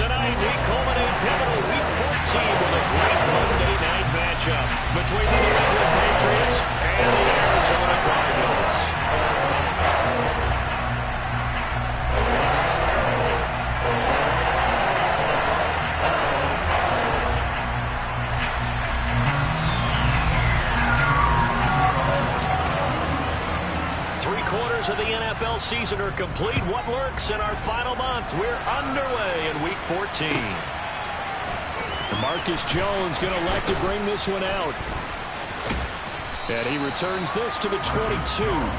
Tonight, we culminate pivotal Week 14 with a great Monday night matchup between the New England Patriots and the Arizona Cardinals. 3/4 of the NFL season are complete. What lurks in our final month? We're underway in Week 14. Marcus Jones going to elect to bring this one out. And he returns this to the 22.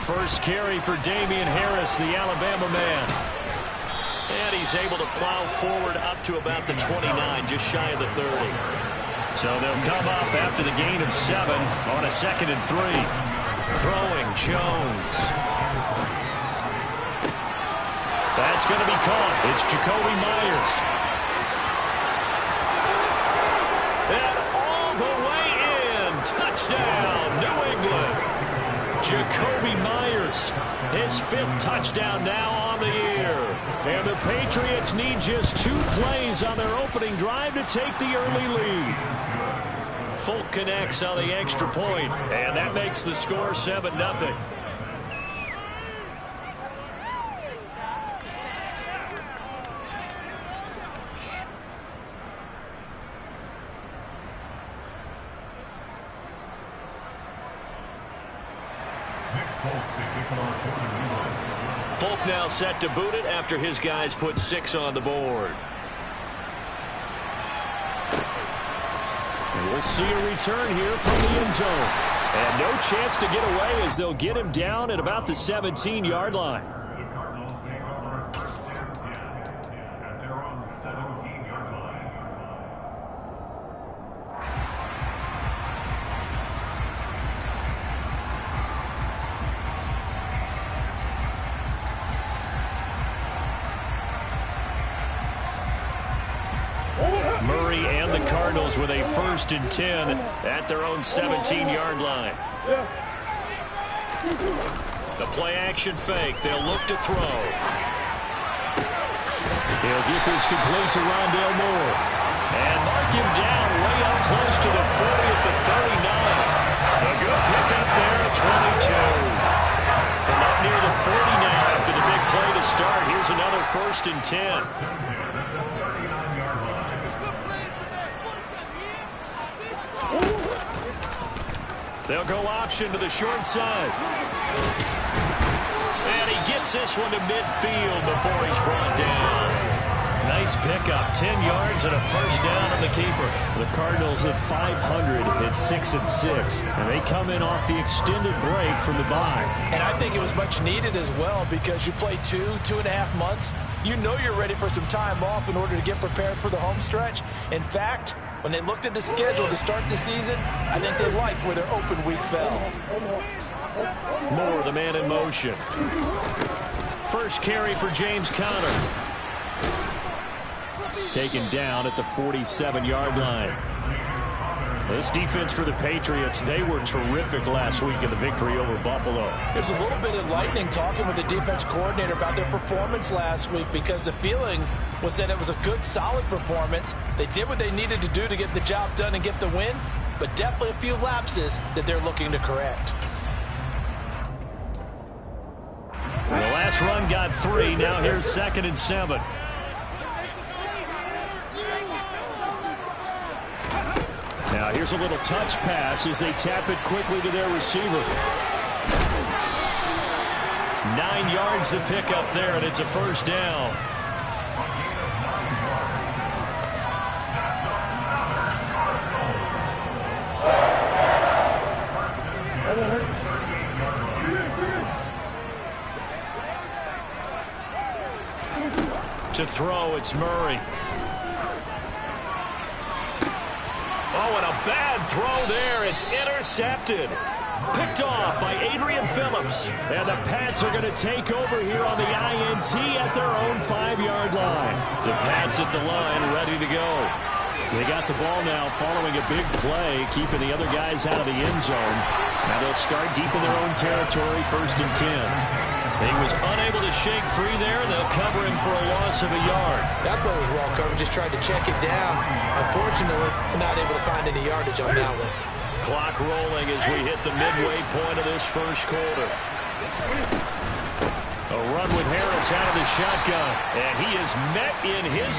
First carry for Damian Harris, the Alabama man. And he's able to plow forward up to about the 29, just shy of the 30. So they'll come up after the gain of 7 on a 2nd and 3. Throwing Jones. That's going to be caught. It's Jacoby Myers. And all the way in. Touchdown, New England. Jacoby Myers, his 5th touchdown now on the year. And the Patriots need just 2 plays on their opening drive to take the early lead. Folk connects on the extra point, and that makes the score 7-0. Folk now set to boot it after his guys put 6 on the board. And we'll see a return here from the end zone. And no chance to get away as they'll get him down at about the 17-yard line. Murray and the Cardinals with a 1st and 10 at their own 17-yard line. The play-action fake. They'll look to throw. He'll get this complete to Rondale Moore. And mark him down way up close to the 40 at the 39. A good pickup there at 22. From up near the 40 now after the big play to start. Here's another 1st and 10. They'll go option to the short side. And he gets this one to midfield before he's brought down. Nice pickup. 10 yards and a 1st down on the keeper. The Cardinals at 500 at 6-6. And they come in off the extended break from the bye. And I think it was much needed as well because you play 2.5 months. You know you're ready for some time off in order to get prepared for the home stretch. In fact, when they looked at the schedule to start the season, I think they liked where their open week fell. Moore, the man in motion. First carry for James Conner. Taken down at the 47-yard line. This defense for the Patriots, they were terrific last week in the victory over Buffalo. It was a little bit enlightening talking with the defense coordinator about their performance last week because the feeling was that it was a good, solid performance. They did what they needed to do to get the job done and get the win, but definitely a few lapses that they're looking to correct. The last run got 3. Now here's 2nd and 7. Now here's a little touch pass as they tap it quickly to their receiver. 9 yards to pick up there, and it's a 1st down. To throw, it's Murray. Oh, and a bad throw there. It's intercepted. Picked off by Adrian Phillips. develops. And the Pats are going to take over here on the INT at their own 5-yard line. The Pats at the line, ready to go. They got the ball now following a big play, keeping the other guys out of the end zone. Now they'll start deep in their own territory, 1st and 10. He was unable to shake free there. They'll cover him for a loss of a yard. That play was well covered. Just tried to check it down. Unfortunately, not able to find any yardage on that one. Clock rolling as we hit the midway point of this first quarter. A run with Harris out of the shotgun. And he is met in his...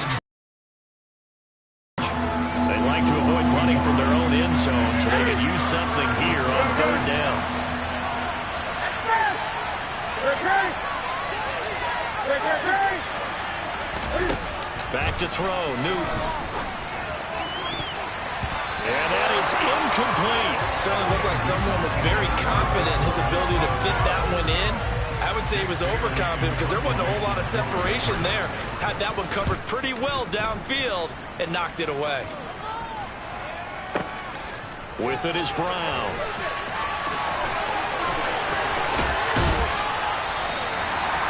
They like to avoid punting from their own end zone, so they can use something here on 3rd down. Back to throw, Newton. And that is incomplete. Certainly looked like someone was very confident in his ability to fit that one in. I would say he was overconfident because there wasn't a whole lot of separation there. Had that one covered pretty well downfield and knocked it away. With it is Brown.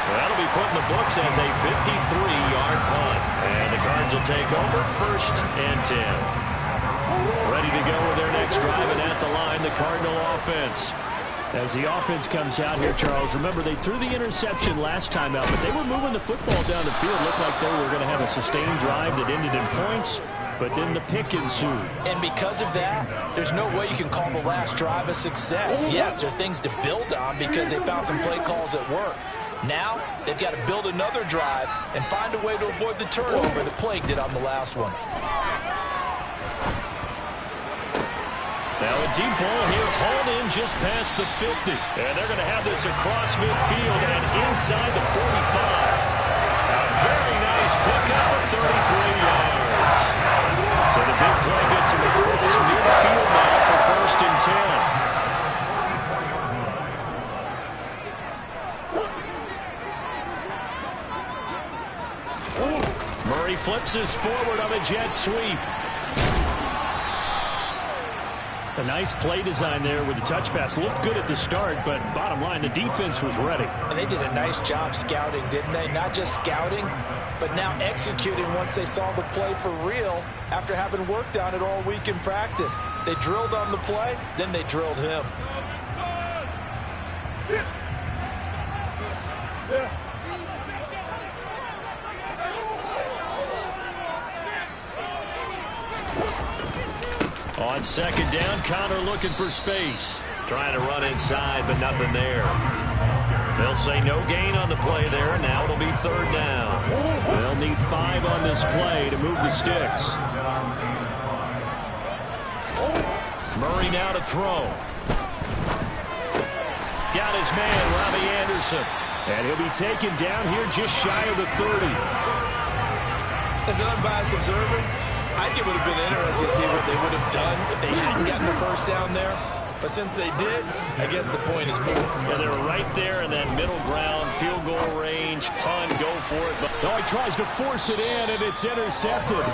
That'll be put in the books as a 53-yard punt. And the Cards will take over 1st and 10. Ready to go with their next drive, and at the line, the Cardinal offense. As the offense comes out here, Charles, remember they threw the interception last time out, but they were moving the football down the field. Looked like they were going to have a sustained drive that ended in points, but then the pick ensued. And because of that, there's no way you can call the last drive a success. Yes, there are things to build on because they found some play calls that work. Now, they've got to build another drive and find a way to avoid the turnover that plagued it on the last one. Now a deep ball here, hauled in just past the 50. And they're going to have this across midfield and inside the 45. A very nice pickup of 33 yards. So the big play gets him across midfield now for 1st and 10. Murray flips us forward on a jet sweep. A nice play design there with the touch pass. Looked good at the start, but bottom line, the defense was ready. And they did a nice job scouting, didn't they? Not just scouting, but now executing once they saw the play for real after having worked on it all week in practice. They drilled on the play, then they drilled him. On 2nd down, Connor looking for space. Trying to run inside, but nothing there. They'll say no gain on the play there. Now it'll be 3rd down. They'll need 5 on this play to move the sticks. Murray now to throw. Got his man, Robbie Anderson. And he'll be taken down here just shy of the 30. As an unbiased observer, I think it would have been interesting to see what they would have done if they hadn't gotten the 1st down there. But since they did, I guess the point is moved. Yeah, they were right there in that middle ground, field goal range, punt, go for it. But no, he tries to force it in, and it's intercepted.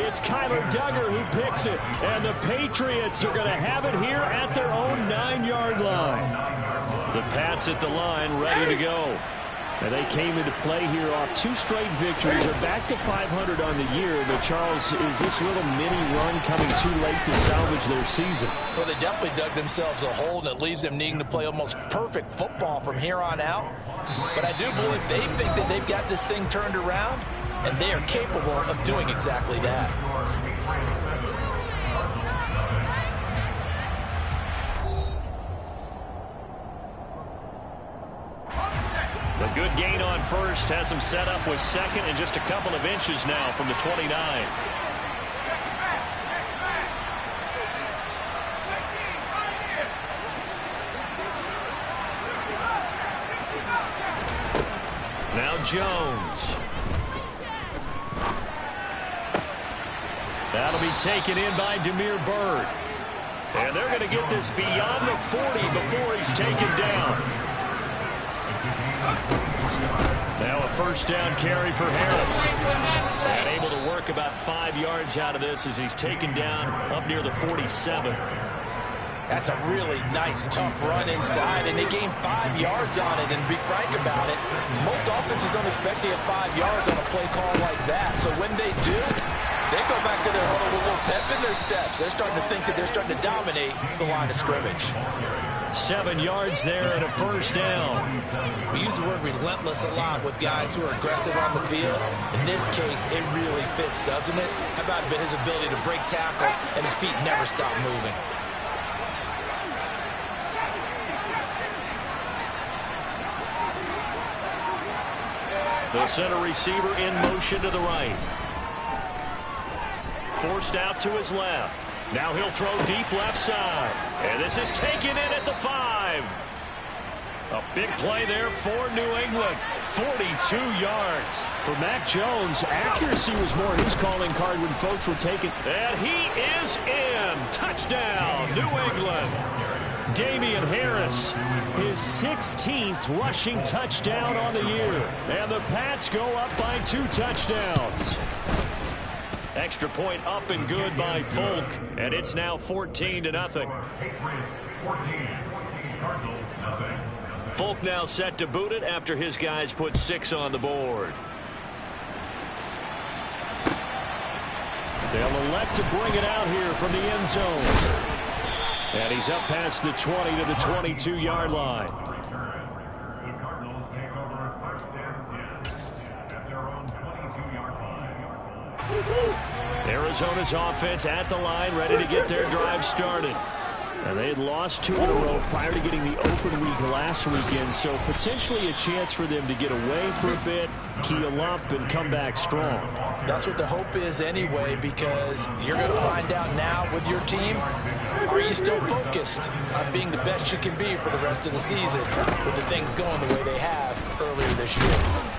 It's Kyler Duggar who picks it, and the Patriots are going to have it here at their own 9-yard line. The Pats at the line, ready to go. And they came into play here off 2 straight victories. They're back to 500 on the year. But, Charles, is this little mini run coming too late to salvage their season? Well, they definitely dug themselves a hole, and it leaves them needing to play almost perfect football from here on out. But I do believe they think that they've got this thing turned around, and they are capable of doing exactly that. The good gain on 1st has him set up with 2nd and just a couple of inches now from the 29. Now Jones. That'll be taken in by Demir Bird. And they're going to get this beyond the 40 before he's taken down. Now a 1st down carry for Harris. And able to work about 5 yards out of this as he's taken down up near the 47. That's a really nice, tough run inside, and they gained 5 yards on it. And to be frank about it, most offenses don't expect to get 5 yards on a play call like that. So when they do, they go back to their huddle with a little pep in their steps. They're starting to think that they're starting to dominate the line of scrimmage. 7 yards there and a first down. We use the word relentless a lot with guys who are aggressive on the field. In this case, it really fits, doesn't it? How about his ability to break tackles and his feet never stop moving? The center receiver in motion to the right. Forced out to his left. Now he'll throw deep left side. And this is taken in at the 5. A big play there for New England. 42 yards. For Mac Jones, accuracy was more his calling card when folks were taking. And he is in. Touchdown, New England. Damian Harris, his 16th rushing touchdown on the year. And the Pats go up by 2 touchdowns. Extra point up and good by Folk, and it's now 14-0. Folk now set to boot it after his guys put 6 on the board. They'll elect to bring it out here from the end zone. And he's up past the 20 to the 22-yard line. The Cardinals take over first and 10 at their own 22-yard line. Arizona's offense at the line, ready to get their drive started. And they had lost 2 in a row prior to getting the open week last weekend, so potentially a chance for them to get away for a bit, keel up, and come back strong. That's what the hope is anyway, because you're going to find out now with your team, are you still focused on being the best you can be for the rest of the season with the things going the way they have earlier this year?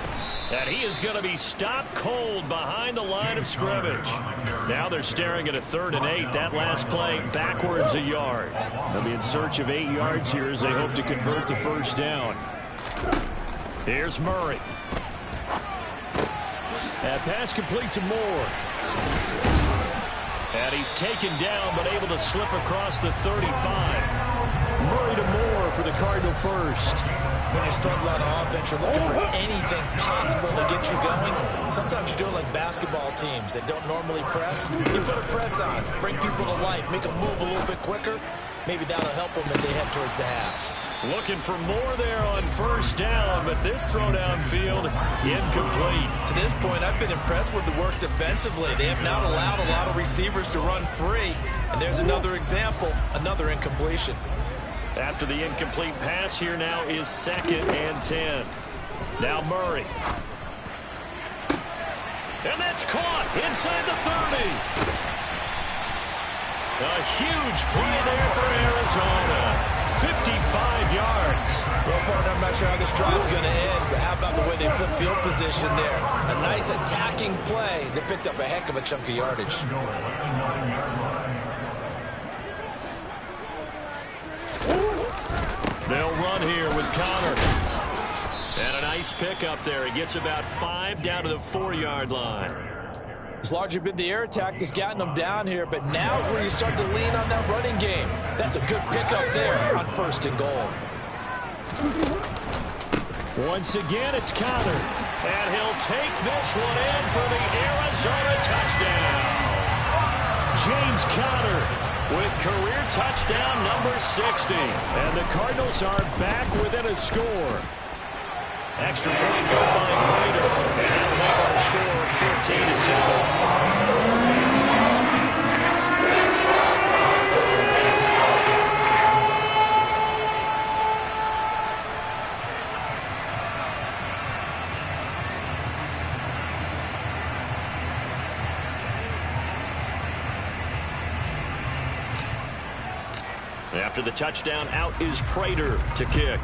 And he is going to be stopped cold behind the line of scrimmage. Now they're staring at a 3rd and 8. That last play backwards a yard. They'll be in search of 8 yards here as they hope to convert the first down. Here's Murray. That pass complete to Moore. And he's taken down but able to slip across the 35. Murray to Moore for the Cardinal first. When you're struggling on offense, you're looking for anything possible to get you going. Sometimes you do it like basketball teams that don't normally press. You put a press on, bring people to life, make them move a little bit quicker. Maybe that'll help them as they head towards the half. Looking for more there on first down, but this throw downfield incomplete. To this point, I've been impressed with the work defensively. They have not allowed a lot of receivers to run free. And there's another example, another incompletion. After the incomplete pass, here now is 2nd and 10. Now Murray. And that's caught inside the 30. A huge play there for Arizona. 55 yards. Well, partner, I'm not sure how this drive's going to end, but how about the way they flip field position there? A nice attacking play. They picked up a heck of a chunk of yardage. They'll run here with Connor. And a nice pickup there. He gets about 5 down to the 4-yard line. It's largely been the air attack that's gotten them down here, but now is where you start to lean on that running game. That's a good pickup there on 1st and goal. Once again, it's Connor. And he'll take this one in for the Arizona touchdown. James Conner with career touchdown number 60. And the Cardinals are back within a score. Extra point go by Prater. And that'll make our score 14-7. After the touchdown, out is Prater to kick.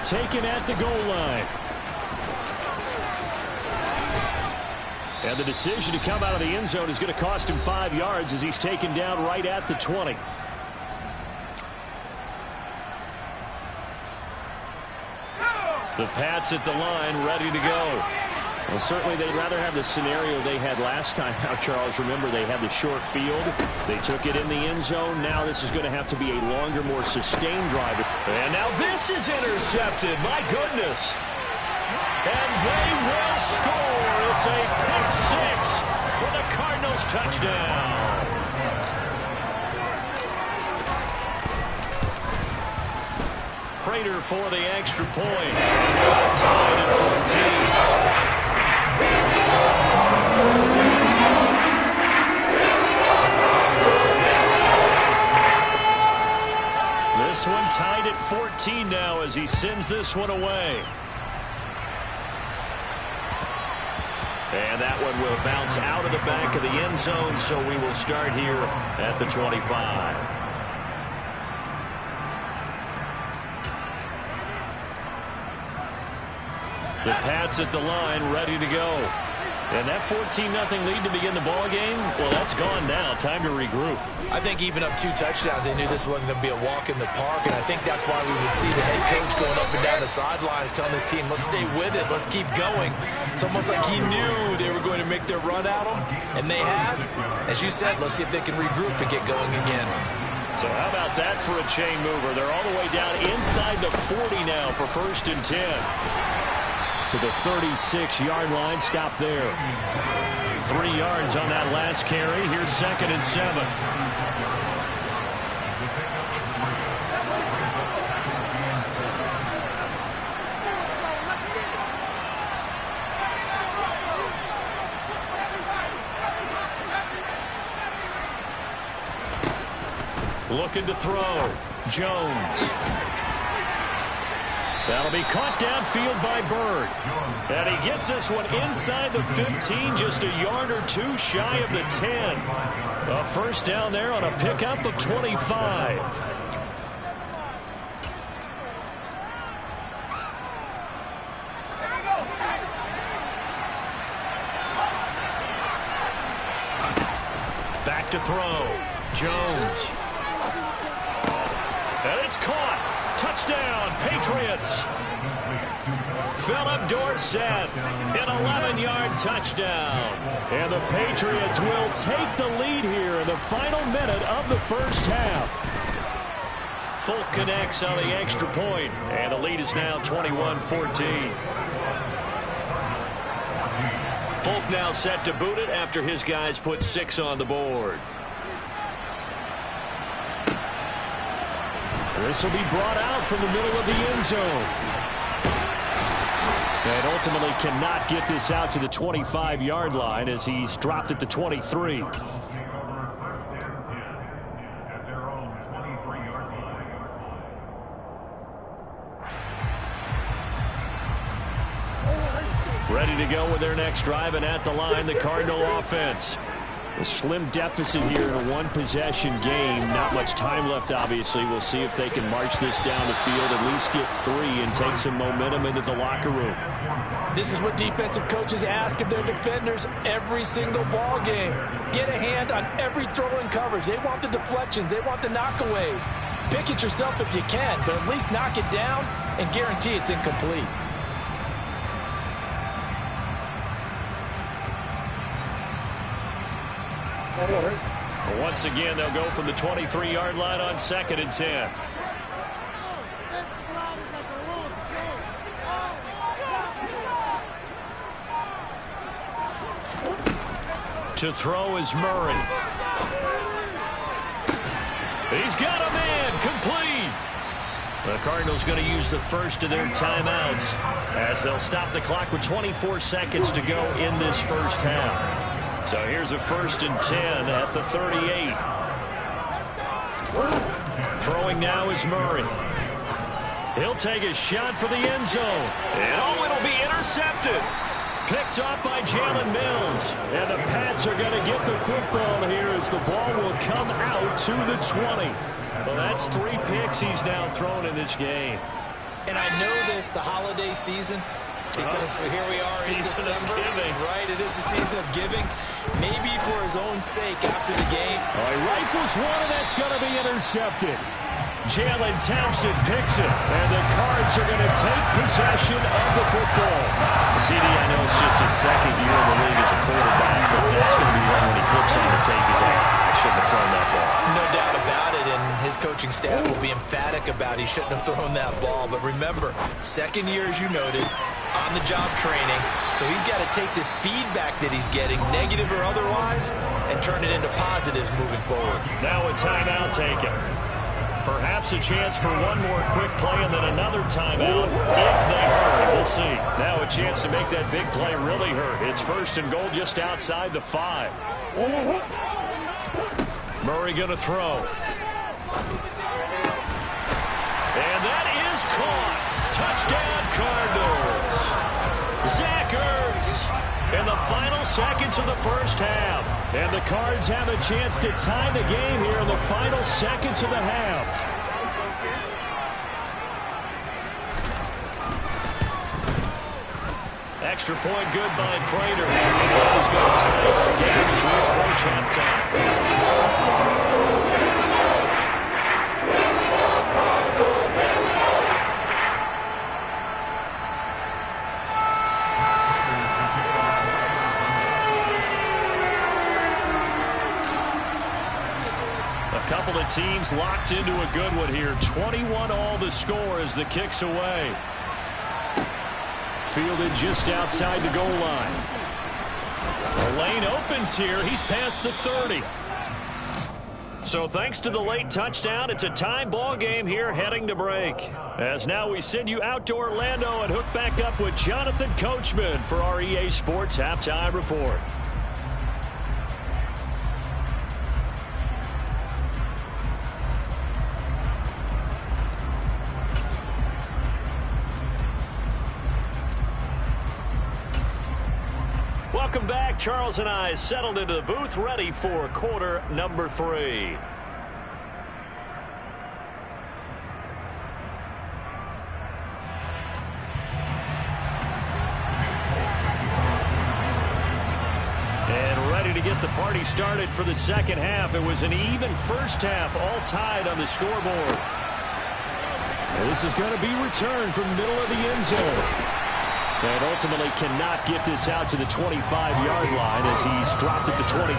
Taken at the goal line. And the decision to come out of the end zone is going to cost him 5 yards as he's taken down right at the 20. The Pats at the line, ready to go. Well, certainly they'd rather have the scenario they had last time out, Charles. Remember, they had the short field. They took it in the end zone. Now this is going to have to be a longer, more sustained drive. And now this is intercepted. My goodness. And they will score. It's a pick six for the Cardinals touchdown. Prater for the extra point. Tied at 14. This one tied at 14 now as he sends this one away. And that one will bounce out of the back of the end zone, so we will start here at the 25. The Pats at the line, ready to go. And that 14-0 lead to begin the ball game, well, that's gone now. Time to regroup. I think even up 2 touchdowns, they knew this wasn't going to be a walk in the park, and I think that's why we would see the head coach going up and down the sidelines telling his team, let's stay with it, let's keep going. It's almost like he knew they were going to make their run at him, and they have. As you said, let's see if they can regroup and get going again. So how about that for a chain mover? They're all the way down inside the 40 now for 1st and 10. To the 36-yard line. Stop there. 3 yards on that last carry. Here's 2nd and 7. Looking to throw. Jones. That'll be caught downfield by Bird. And he gets this one inside the 15, just a yard or 2 shy of the 10. A first down there on a pickup of 25. Back to throw. Jones. And it's caught. Touchdown, Patriots. Philip Dorsett, an 11-yard touchdown. And the Patriots will take the lead here in the final minute of the first half. Folk connects on the extra point, and the lead is now 21-14. Folk now set to boot it after his guys put 6 on the board. This will be brought out from the middle of the end zone. And ultimately cannot get this out to the 25-yard line as he's dropped at the 23. Ready to go with their next drive, and at the line, the Cardinal offense. A slim deficit here in a one-possession game. Not much time left, obviously. We'll see if they can march this down the field, at least get 3, and take some momentum into the locker room. This is what defensive coaches ask of their defenders every single ball game. Get a hand on every throw in coverage. They want the deflections. They want the knockaways. Pick it yourself if you can, but at least knock it down and guarantee it's incomplete. Once again, they'll go from the 23-yard line on 2nd and 10. To throw is Murray. He's got a man, complete. The Cardinals going to use the first of their timeouts as they'll stop the clock with 24 seconds to go in this first half. So here's a 1st and 10 at the 38. Throwing now is Murray. He'll take a shot for the end zone. And oh, it'll be intercepted. Picked off by Jalen Mills. And the Pats are going to get the football here as the ball will come out to the 20. Well, that's 3 picks he's now thrown in this game. And I know this, the holiday season, because here we are in December, right? It is the season of giving. Maybe for his own sake after the game. He rifles one, and that's going to be intercepted. Jalen Thompson picks it, and the Cards are going to take possession of the football. CD, I know it's just his second year in the league as a quarterback, but that's going to be one when he flips on the tape. He's like, I shouldn't have thrown that ball. No doubt about it, and his coaching staff will be emphatic about he shouldn't have thrown that ball. But remember, second year, as you noted, on-the-job training, so he's got to take this feedback that he's getting, negative or otherwise, and turn it into positives moving forward. Now a timeout taken. Perhaps a chance for one more quick play and then another timeout if they hurry. We'll see. Now a chance to make that big play really hurt. It's 1st and goal just outside the 5. Murray going to throw. And that is caught. Touchdown, Cardinals. Zach Ertz in the final seconds of the first half. And the Cards have a chance to tie the game here in the final seconds of the half. Extra point good by Prater. He's going to tie the game as we approach halftime. Couple of teams locked into a good one here. 21 all the score as the kick's away. Fielded just outside the goal line. The lane opens here. He's past the 30. So thanks to the late touchdown, it's a tie ball game here heading to break. As now we send you out to Orlando and hook back up with Jonathan Coachman for our EA Sports Halftime Report. Welcome back. Charles and I settled into the booth, ready for quarter number 3. And ready to get the party started for the second half. It was an even first half, all tied on the scoreboard. This is going to be returned from the middle of the end zone. And ultimately cannot get this out to the 25-yard line as he's dropped at the 23.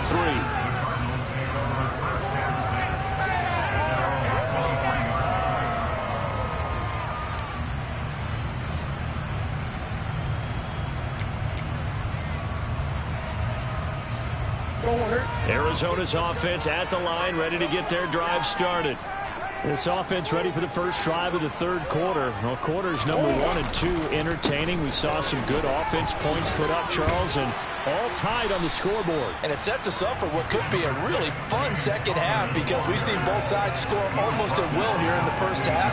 Arizona's offense at the line, ready to get their drive started. This offense ready for the first drive of the third quarter. Well, quarters number 1 and 2 entertaining. We saw some good offense points put up, Charles, and all tied on the scoreboard. And it sets us up for what could be a really fun second half because we've seen both sides score almost at will here in the first half.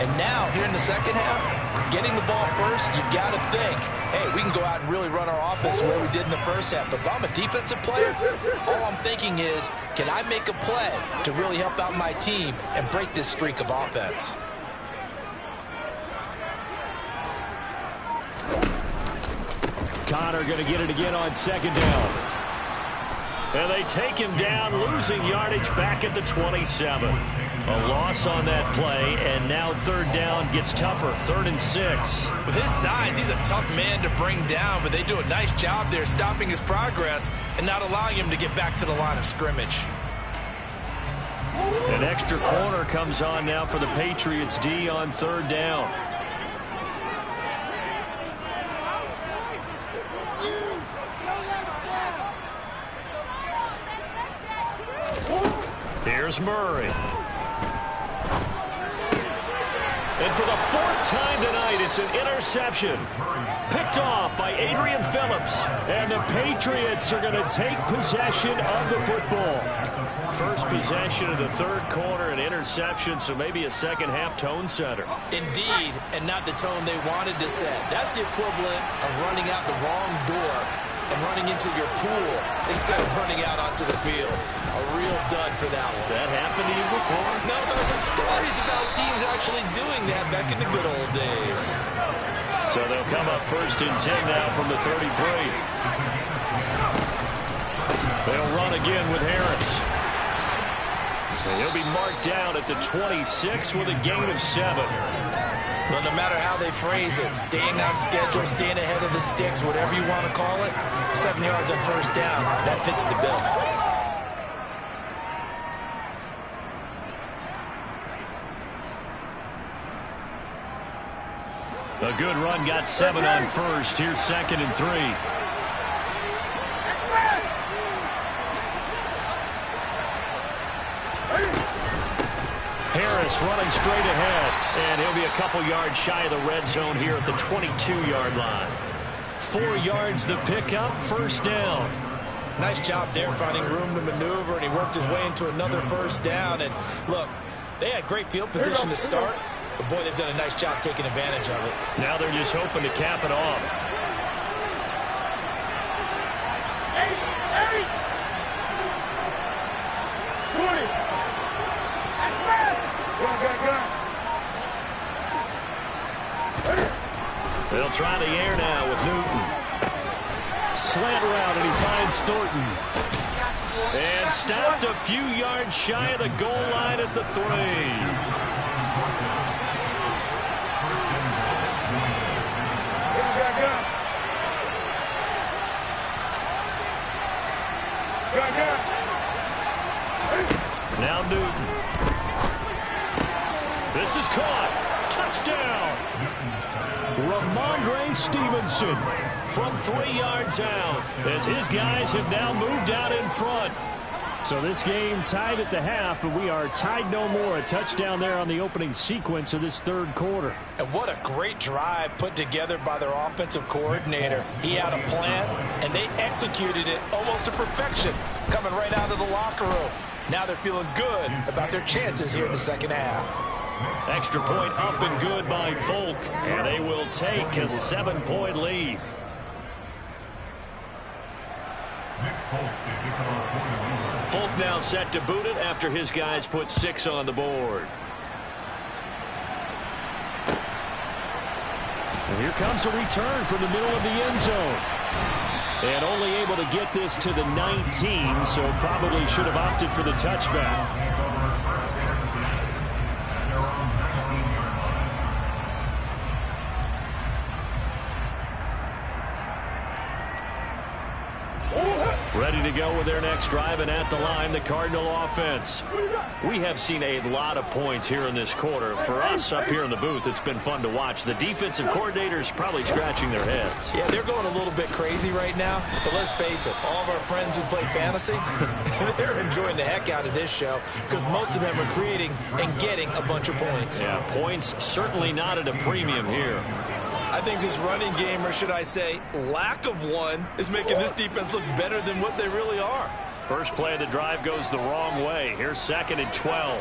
And now, here in the second half, getting the ball first, you've got to think, hey, we can go out and really run our offense the way we did in the first half. But if I'm a defensive player, all I'm thinking is, can I make a play to really help out my team and break this streak of offense? Connor going to get it again on second down. And they take him down, losing yardage back at the 27. A loss on that play, and now third down gets tougher, 3rd and 6. With his size, he's a tough man to bring down, but they do a nice job there stopping his progress and not allowing him to get back to the line of scrimmage. An extra corner comes on now for the Patriots D on third down. Here's Murray. And for the 4th time tonight, it's an interception. Picked off by Adrian Phillips. And the Patriots are going to take possession of the football. First possession of the third quarter, an interception, so maybe a second half tone setter. Indeed, and not the tone they wanted to set. That's the equivalent of running out the wrong door and running into your pool instead of running out onto the field. A real dud for that one. Has that happened to you before? No, but stories about teams actually doing that back in the good old days. So they'll come up 1st and 10 now from the 33. They'll run again with Harris. And he'll be marked down at the 26 with a gain of 7. Well, no matter how they phrase it, staying on schedule, staying ahead of the sticks, whatever you want to call it, 7 yards on first down, that fits the bill. A good run got 7 on first. Here's 2nd and 3. Harris running straight ahead, and he'll be a couple yards shy of the red zone here at the 22-yard line. 4 yards the pickup, first down. Nice job there finding room to maneuver, and he worked his way into another first down. And look, they had great field position to start, but boy, they've done a nice job taking advantage of it. Now they're just hoping to cap it off. They'll try the air now with Newton. Slant route, and he finds Thornton. And stopped a few yards shy of the goal line at the 3. Now Newton. This is caught. Touchdown. Ramondre Stevenson from 3 yards out as his guys have now moved out in front. So this game tied at the half, but we are tied no more. A touchdown there on the opening sequence of this third quarter. And what a great drive put together by their offensive coordinator. He had a plan, and they executed it almost to perfection, coming right out of the locker room. Now they're feeling good about their chances here in the second half. Extra point up and good by Folk, and they will take a 7-point lead. Folk now set to boot it after his guys put 6 on the board. And here comes a return from the middle of the end zone. And only able to get this to the 19, so probably should have opted for the touchback. Ready to go with their next drive, and at the line, the Cardinal offense. We have seen a lot of points here in this quarter. For us up here in the booth, it's been fun to watch. The defensive coordinators probably scratching their heads. Yeah, they're going a little bit crazy right now, but let's face it, all of our friends who play fantasy, they're enjoying the heck out of this show because most of them are creating and getting a bunch of points. Yeah, points certainly not at a premium here. I think this running game, or should I say lack of one, is making this defense look better than what they really are. First play of the drive goes the wrong way. Here's 2nd and 12.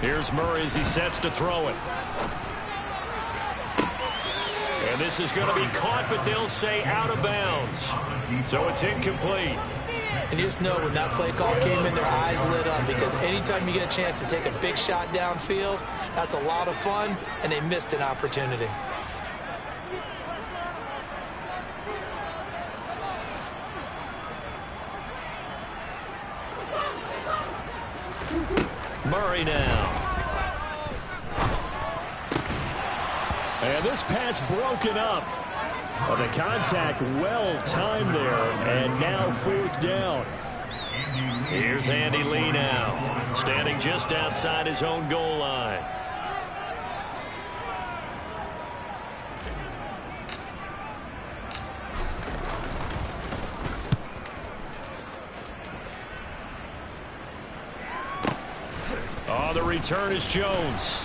Here's Murray as he sets to throw it. And this is going to be caught, but they'll say out of bounds. So it's incomplete. And you just know when that play call came in, their eyes lit up, because anytime you get a chance to take a big shot downfield, that's a lot of fun, and they missed an opportunity. Murray now. And this pass broken up. Well, the contact well timed there, and now 4th down. Here's Andy Lee now, standing just outside his own goal line. Oh, the return is Jones.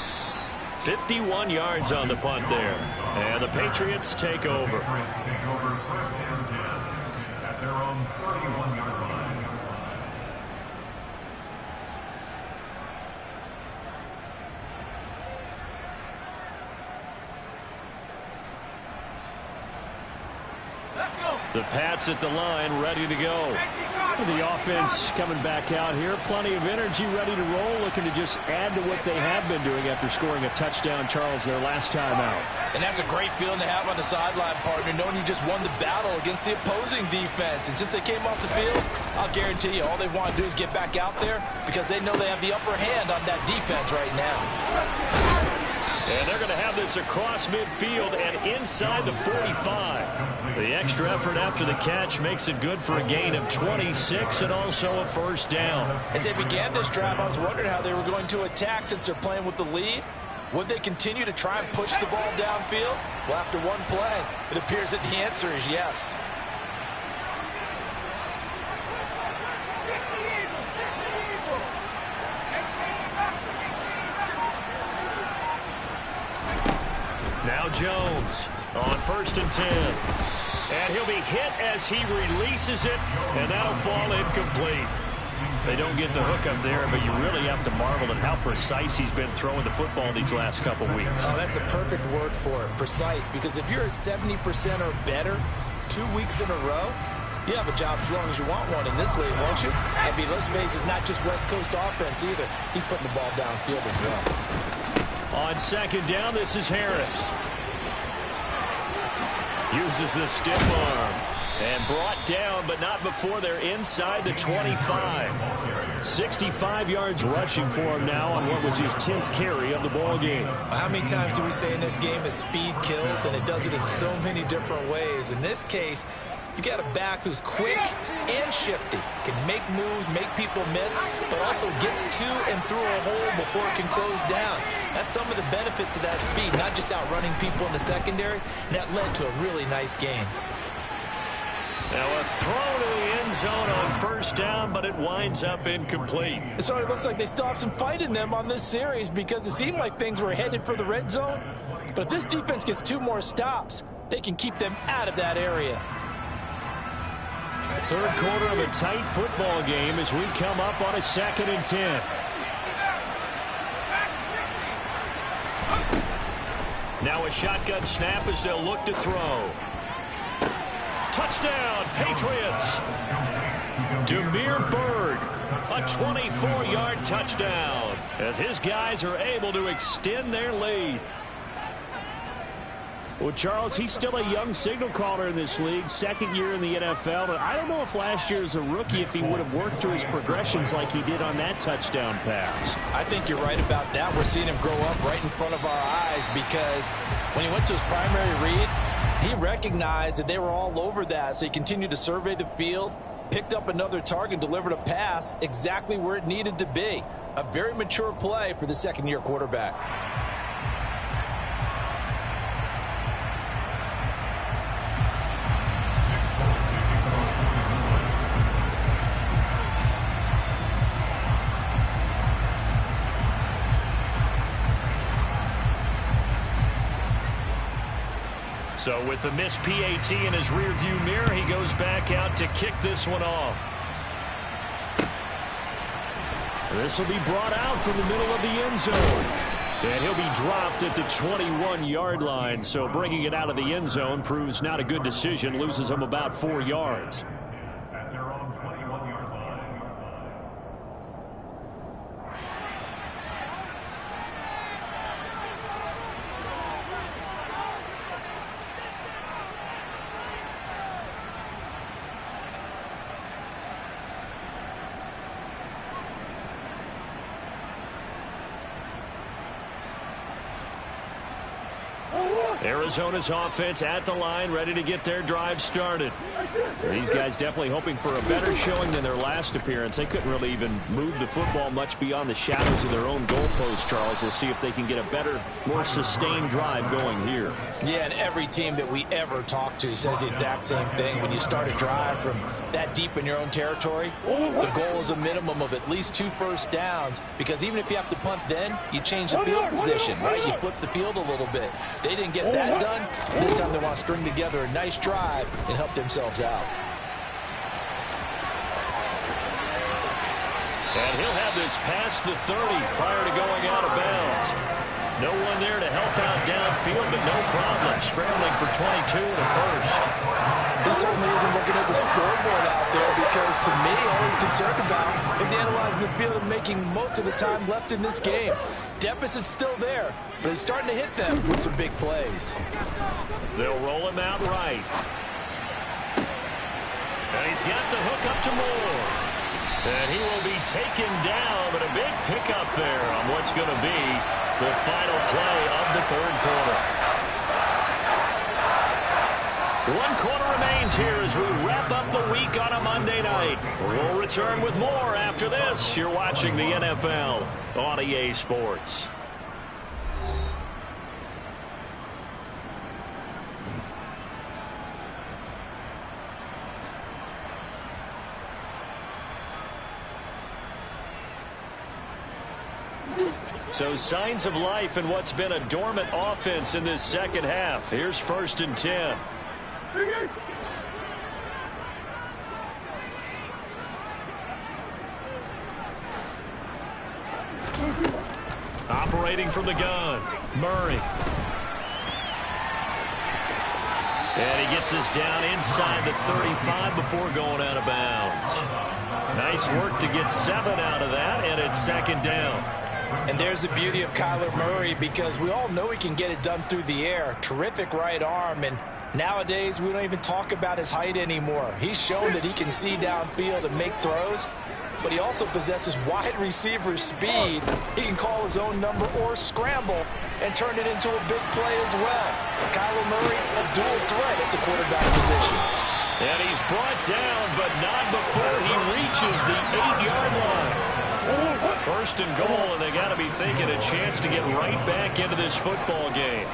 51 yards on the punt there. And the Patriots take over. First and 10 at their own 31-yard line. The Pats at the line, ready to go. The offense coming back out here. Plenty of energy, ready to roll, looking to just add to what they have been doing after scoring a touchdown, Charles, their last time out. And that's a great feeling to have on the sideline, partner, knowing you just won the battle against the opposing defense. And since they came off the field, I'll guarantee you all they want to do is get back out there because they know they have the upper hand on that defense right now. And they're going to have this across midfield and inside the 45. The extra effort after the catch makes it good for a gain of 26 and also a first down. As they began this drive, I was wondering how they were going to attack since they're playing with the lead. Would they continue to try and push the ball downfield? Well, after one play, it appears that the answer is yes. Now Jones on 1st and 10. And he'll be hit as he releases it, and that'll fall incomplete. They don't get the hook up there, but you really have to marvel at how precise he's been throwing the football these last couple weeks. Oh, that's a perfect word for it, precise, because if you're at 70% or better 2 weeks in a row, you have a job as long as you want one in this league, won't you? I mean, let's face it, it's not just West Coast offense either. He's putting the ball downfield as well. On 2nd down, this is Harris. Uses the stiff arm. And brought down, but not before they're inside the 25. 65 yards rushing for him now on what was his 10th carry of the ball game. How many times do we say in this game that speed kills, and it does it in so many different ways? In this case, you got a back who's quick and shifty, can make moves, make people miss, but also gets to and through a hole before it can close down. That's some of the benefits of that speed, not just outrunning people in the secondary. And that led to a really nice gain. Now a throw to the end zone on 1st down, but it winds up incomplete. It already looks like they still have some fight in them on this series because it seemed like things were headed for the red zone. But if this defense gets 2 more stops, they can keep them out of that area. 3rd quarter of a tight football game as we come up on a 2nd and 10. Now a shotgun snap as they'll look to throw. Touchdown, Patriots. Demir Bird, a 24-yard touchdown as his guys are able to extend their lead. Well, Charles, he's still a young signal caller in this league, 2nd year in the NFL. But I don't know if last year as a rookie, if he would have worked through his progressions like he did on that touchdown pass. I think you're right about that. We're seeing him grow up right in front of our eyes because when he went to his primary read, he recognized that they were all over that. So he continued to survey the field, picked up another target, delivered a pass exactly where it needed to be. A very mature play for the 2nd-year quarterback. So with the missed PAT in his rearview mirror, he goes back out to kick this one off. This will be brought out from the middle of the end zone. And he'll be dropped at the 21-yard line. So bringing it out of the end zone proves not a good decision. Loses him about 4 yards. At their own 21-yard line. Arizona's offense at the line, ready to get their drive started. These guys definitely hoping for a better showing than their last appearance. They couldn't really even move the football much beyond the shadows of their own goalpost, Charles. We'll see if they can get a better, more sustained drive going here. Yeah, and every team that we ever talk to says the exact same thing. When you start a drive from that deep in your own territory, the goal is a minimum of at least 2 first downs, because even if you have to punt then, you change the field position, right? You flip the field a little bit. They didn't get that done. This time they want to string together a nice drive and help themselves out. And he'll have this past the 30 prior to going out of bounds. No one there to help out downfield, but no problem. Scrambling for 22 and a first. He certainly isn't looking at the scoreboard out there because, to me, all he's concerned about is analyzing the field and making most of the time left in this game. Deficit's still there, but he's starting to hit them with some big plays. They'll roll him out right. And he's got the hook up to Moore. And he will be taken down, but a big pickup there on what's going to be the final play of the third quarter. 1 quarter remains here as we wrap up the week on a Monday night. We'll return with more after this. You're watching the NFL on EA Sports. So signs of life in what's been a dormant offense in this second half. Here's 1st and 10. Operating from the gun, Murray. And he gets us down inside the 35 before going out of bounds. Nice work to get 7 out of that, and it's 2nd down. And there's the beauty of Kyler Murray, because we all know he can get it done through the air. Terrific right arm, and nowadays we don't even talk about his height anymore. He's shown that he can see downfield and make throws, but he also possesses wide receiver speed. He can call his own number or scramble and turn it into a big play as well. Kyler Murray, a dual threat at the quarterback position. And he's brought down, but not before he reaches the 8-yard line. 1st and goal, and they got to be thinking a chance to get right back into this football game.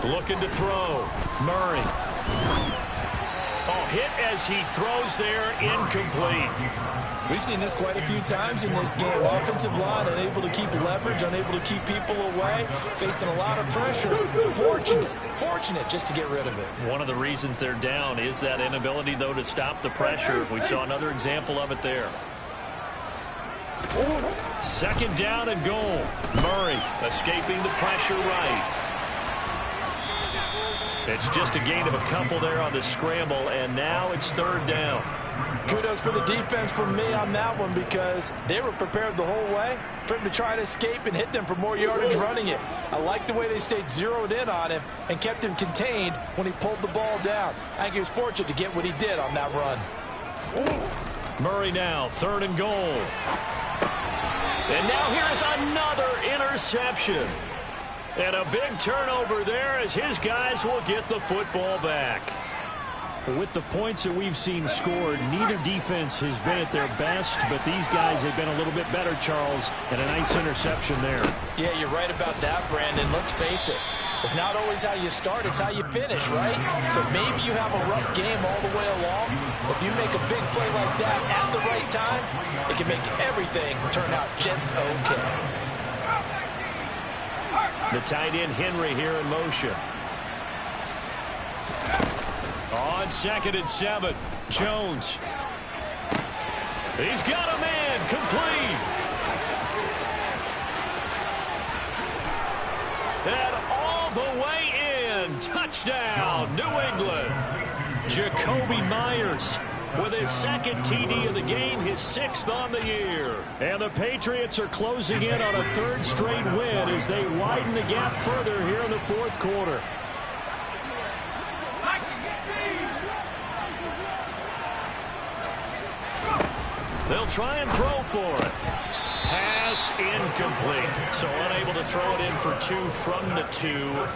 Looking to throw. Murray. Oh, hit as he throws there, incomplete. We've seen this quite a few times in this game. Offensive line unable to keep leverage, unable to keep people away, facing a lot of pressure. Fortunate just to get rid of it. One of the reasons they're down is that inability, though, to stop the pressure. We saw another example of it there. 2nd down and goal. Murray escaping the pressure right. It's just a gain of a couple there on the scramble, and now it's 3rd down. Kudos for the defense from me on that one, because they were prepared the whole way for him to try to escape and hit them for more yardage running it. I like the way they stayed zeroed in on him and kept him contained when he pulled the ball down. I think he was fortunate to get what he did on that run. Murray now, 3rd and goal. And now here's another interception. And a big turnover there as his guys will get the football back. With the points that we've seen scored, neither defense has been at their best, but these guys have been a little bit better, Charles, and a nice interception there. Yeah, you're right about that, Brandon. Let's face it. It's not always how you start, it's how you finish, right? So maybe you have a rough game all the way along. If you make a big play like that at the right time, it can make everything turn out just okay. The tight end Henry here in motion. On 2nd and 7, Jones. He's got a man, complete. And all the way in, touchdown, New England. Jacoby Myers with his 2nd TD of the game, his 6th on the year. And the Patriots are closing in on a 3rd straight win as they widen the gap further here in the 4th quarter. They'll try and throw for it. Pass incomplete. So unable to throw it in for 2 from the 2.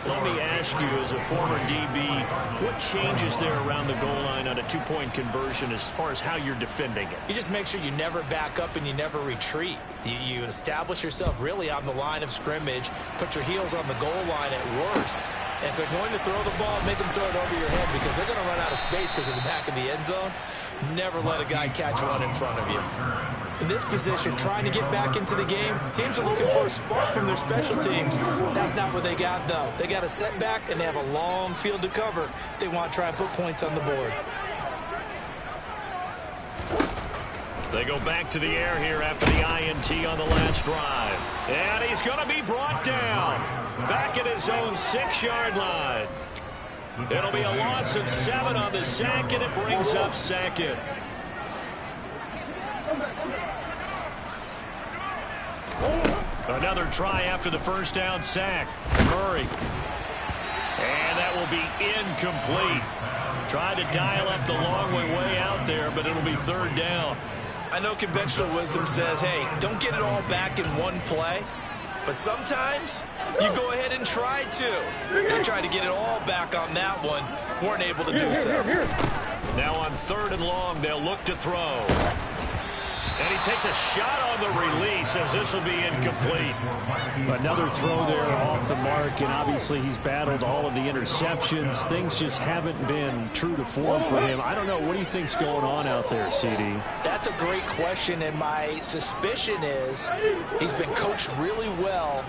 Let me ask you, as a former DB, what changes there around the goal line on a 2-point conversion as far as how you're defending it? You just make sure you never back up and you never retreat. You establish yourself really on the line of scrimmage, put your heels on the goal line at worst. And if they're going to throw the ball, make them throw it over your head, because they're going to run out of space because of the back of the end zone. Never let a guy catch one in front of you. In this position, trying to get back into the game, teams are looking for a spark from their special teams. That's not what they got, though. They got a setback, and they have a long field to cover if they want to try and put points on the board. They go back to the air here after the INT on the last drive. And he's going to be brought down. Back at his own 6-yard line. It'll be a loss of 7 on the sack, and it brings up second. Another try after the first down sack. Murray. And that will be incomplete. Tried to dial up the long way out there, but it'll be third down. I know conventional wisdom says, hey, don't get it all back in one play. But sometimes you go ahead and try to. They tried to get it all back on that one. Weren't able to do so. Now on 3rd and long, they'll look to throw. And he takes a shot on the release as this will be incomplete. Another throw there off the mark, and obviously he's battled all of the interceptions. Things just haven't been true to form for him. I don't know. What do you think's going on out there, CD? That's a great question, and my suspicion is he's been coached really well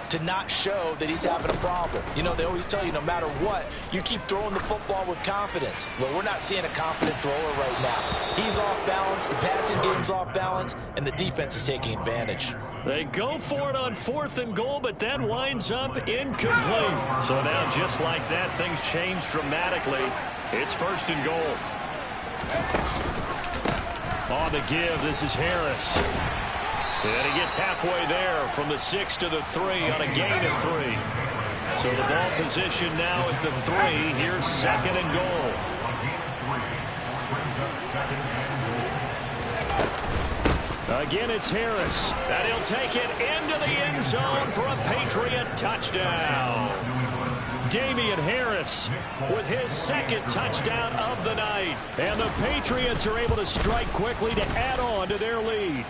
to not show that he's having a problem. You know, they always tell you no matter what, you keep throwing the football with confidence. Well, we're not seeing a confident thrower right now. He's off balance, the passing game's off balance, and the defense is taking advantage. They go for it on 4th and goal, but that winds up incomplete. So now just like that, things change dramatically. It's 1st and goal. On the give, this is Harris. And he gets halfway there from the 6 to the 3 on a gain of 3. So the ball position now at the 3. Here's 2nd and goal. Again, it's Harris. And he'll take it into the end zone for a Patriot touchdown. Damian Harris with his 2nd touchdown of the night. And the Patriots are able to strike quickly to add on to their lead.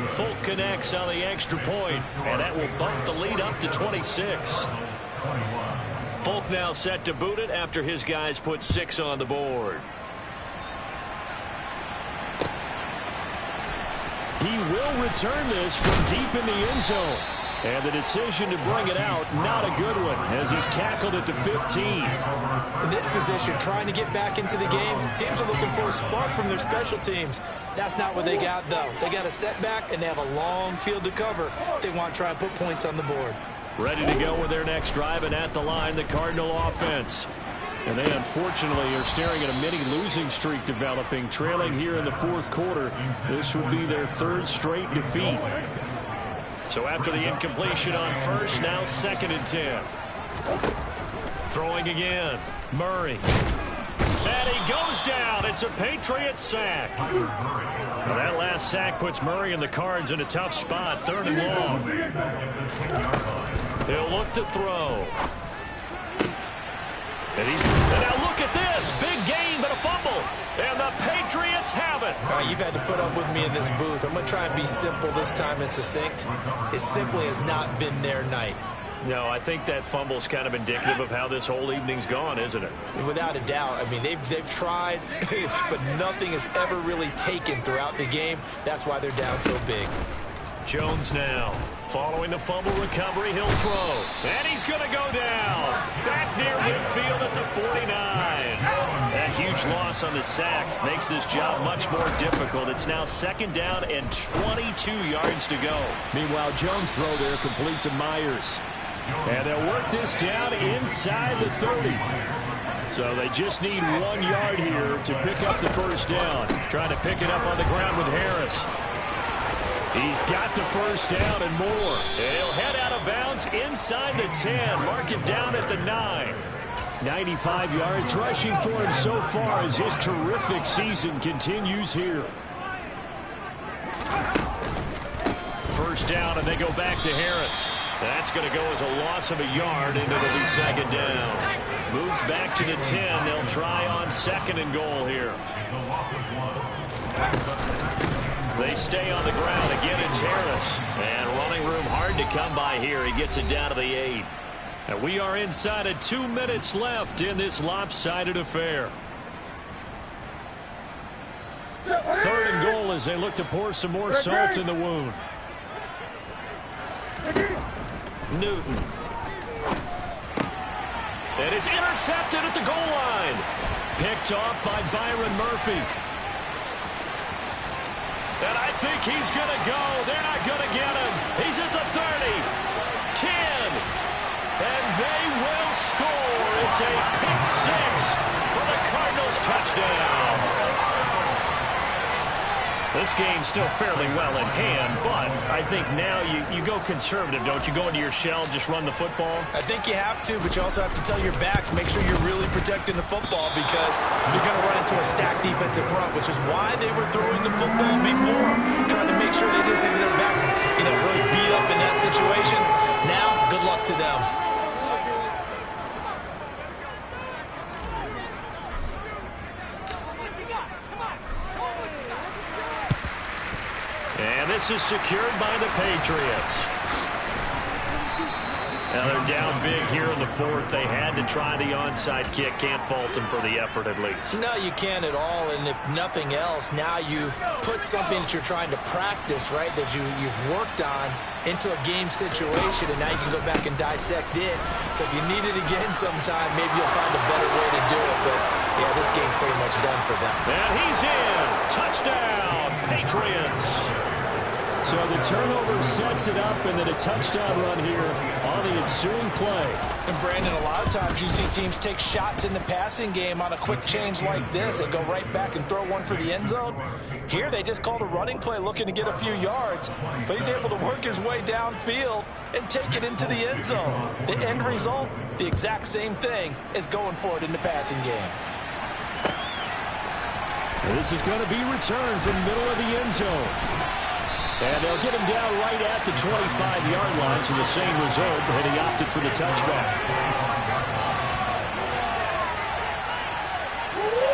Folk connects on the extra point, and that will bump the lead up to 26. Folk now set to boot it after his guys put 6 on the board. He will return this from deep in the end zone. And the decision to bring it out, not a good one, as he's tackled at the 15. In this position, trying to get back into the game, teams are looking for a spark from their special teams. That's not what they got, though. They got a setback, and they have a long field to cover if they want to try and put points on the board. Ready to go with their next drive, and at the line, the Cardinal offense. And they unfortunately are staring at a mini losing streak developing, trailing here in the 4th quarter. This would be their 3rd straight defeat. So after the incompletion on 1st, now 2nd and 10. Throwing again. Murray. And he goes down. It's a Patriot sack. Well, that last sack puts Murray and the Cards in a tough spot. 3rd and long. He'll look to throw. And now look at this. Big gain, but a fumble. And the Patriots have it. All right, you've had to put up with me in this booth. I'm going to try and be simple this time and succinct. It simply has not been their night. No, I think that fumble's kind of indicative of how this whole evening's gone, isn't it? Without a doubt. I mean, they've tried, but nothing has ever really taken throughout the game. That's why they're down so big. Jones now. Following the fumble recovery, he'll throw. And he's going to go down. Back near midfield at the 49. That huge loss on the sack makes this job much more difficult. It's now 2nd down and 22 yards to go. Meanwhile, Jones' throw there complete to Myers. And they'll work this down inside the 30. So they just need 1 yard here to pick up the 1st down. Trying to pick it up on the ground with Harris. He's got the 1st down and more. He'll head out of bounds inside the 10. Mark him down at the 9. 95 yards rushing for him so far as his terrific season continues here. 1st down, and they go back to Harris. That's going to go as a loss of a yard, and it'll be 2nd down. Moved back to the 10. They'll try on 2nd and goal here. They stay on the ground. Again, it's Harris. And running room hard to come by here. He gets it down to the 8. And we are inside of 2 minutes left in this lopsided affair. 3rd and goal as they look to pour some more salt in the wound. Newton. And it's intercepted at the goal line. Picked off by Byron Murphy. And I think he's going to go. They're not going to get him. He's at the 30, 10, and they will score. It's a pick six for the Cardinals touchdown. This game's still fairly well in hand, but I think now you go conservative, don't you? Go into your shell, just run the football? I think you have to, but you also have to tell your backs, make sure you're really protecting the football because you're going to run into a stacked defensive front, which is why they were throwing the football before, trying to make sure they just get their backs, really beat up in that situation. Now, good luck to them. And this is secured by the Patriots. Now they're down big here in the fourth. They had to try the onside kick. Can't fault them for the effort at least. No, you can't at all. And if nothing else, now you've put something that you're trying to practice, right, that you've worked on into a game situation, and now you can go back and dissect it. So if you need it again sometime, maybe you'll find a better way to do it. But, yeah, this game's pretty much done for them. And he's in. Touchdown, Patriots. So the turnover sets it up, and then a touchdown run here on the ensuing play. And, Brandon, a lot of times you see teams take shots in the passing game on a quick change like this and go right back and throw one for the end zone. Here they just called a running play looking to get a few yards, but he's able to work his way downfield and take it into the end zone. The end result, the exact same thing as going for it in the passing game. And this is going to be returned from the middle of the end zone. And they'll get him down right at the 25-yard line, so the same result, but he opted for the touchback.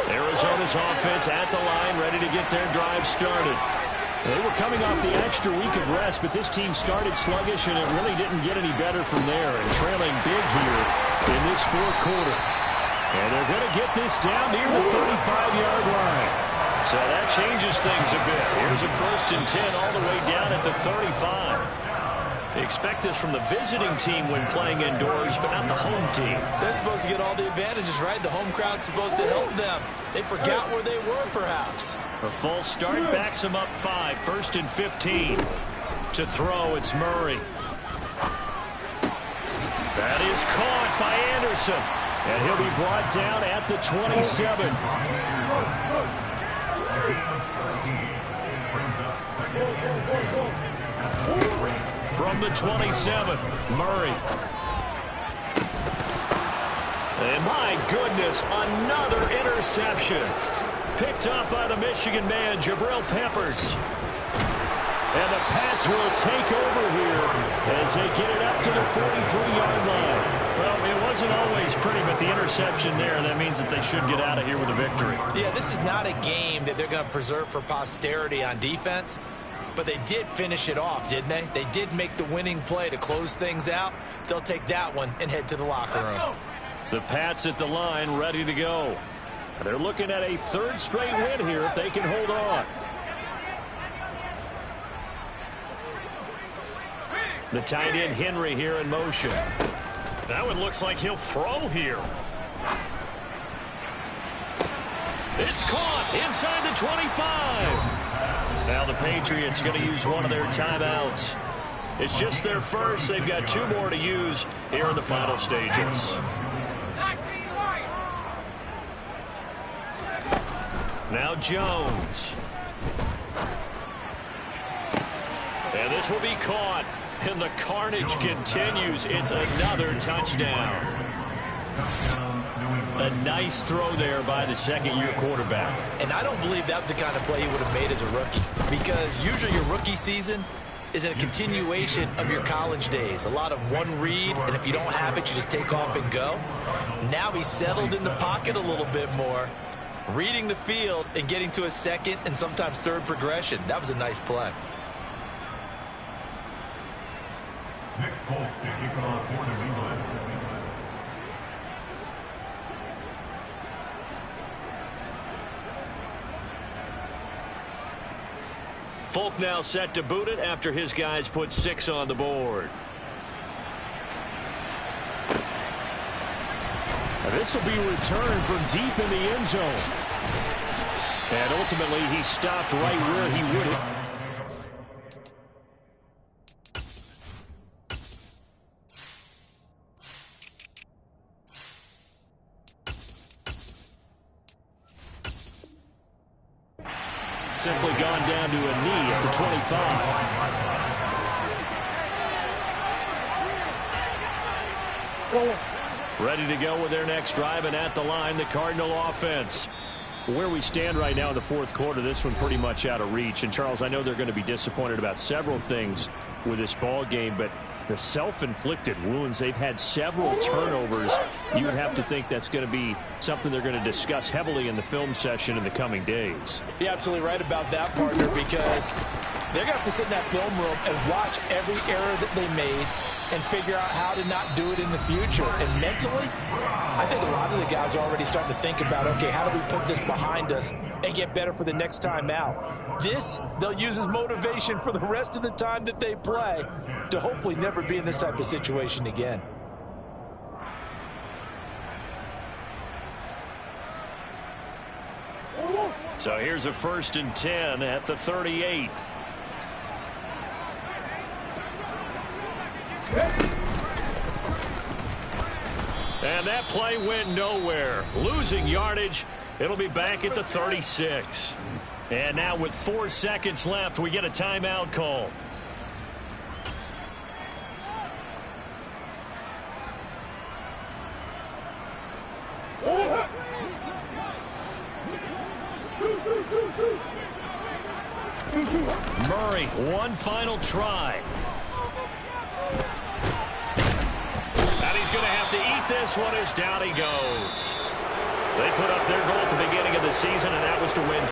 Arizona's offense at the line, ready to get their drive started. They were coming off the extra week of rest, but this team started sluggish, and it really didn't get any better from there, and trailing big here in this fourth quarter. And they're going to get this down near the 35-yard line. So that changes things a bit. Here's a 1st and 10 all the way down at the 35. They expect this from the visiting team when playing indoors, but not the home team. They're supposed to get all the advantages, right? The home crowd's supposed to help them. They forgot where they were, perhaps. A false start backs them up 5. 1st and 15. To throw, it's Murray. That is caught by Anderson. And he'll be brought down at the 27. From the 27, Murray. And my goodness, another interception. Picked up by the Michigan man, Jabril Peppers. And the Pats will take over here as they get it up to the 43-yard line. Well, it wasn't always pretty, but the interception there, that means that they should get out of here with a victory. Yeah, this is not a game that they're going to preserve for posterity on defense, but they did finish it off, didn't they? They did make the winning play to close things out. They'll take that one and head to the locker room. The Pats at the line, ready to go. They're looking at a 3rd straight win here if they can hold on. The tight end Henry here in motion. That one looks like he'll throw here. It's caught inside the 25. Now the Patriots are going to use one of their timeouts. It's just their first. They've got 2 more to use here in the final stages. Now Jones. And this will be caught. And the carnage continues. It's another touchdown. A nice throw there by the second-year quarterback. And I don't believe that was the kind of play he would have made as a rookie, because usually your rookie season is a continuation of your college days. A lot of one read, and if you don't have it, you just take off and go. Now he's settled in the pocket a little bit more, reading the field and getting to a second and sometimes third progression. That was a nice play. Nick Folk taking on for New England. Folk now set to boot it after his guys put 6 on the board. And this will be returned from deep in the end zone. And ultimately, he stopped right where he would have. Simply gone down to a knee at the 25. Ready to go with their next drive, and at the line, the Cardinal offense. Where we stand right now in the fourth quarter, this one pretty much out of reach. And, Charles, I know they're going to be disappointed about several things with this ball game, but the self-inflicted wounds, they've had several turnovers. You would have to think that's going to be something they're going to discuss heavily in the film session in the coming days. You're absolutely right about that, partner, because they're going to have to sit in that film room and watch every error that they made and figure out how to not do it in the future. And mentally, I think a lot of the guys are already starting to think about, okay, how do we put this behind us and get better for the next time out? This, they'll use as motivation for the rest of the time that they play to hopefully never be in this type of situation again. So here's a 1st and 10 at the 38. And that play went nowhere. Losing yardage. It'll be back at the 36. And now with 4 seconds left, we get a timeout call. Murray, one final try. And he's going to have to eat this one as down he goes. They put up their goal at the beginning of the season, and that was to win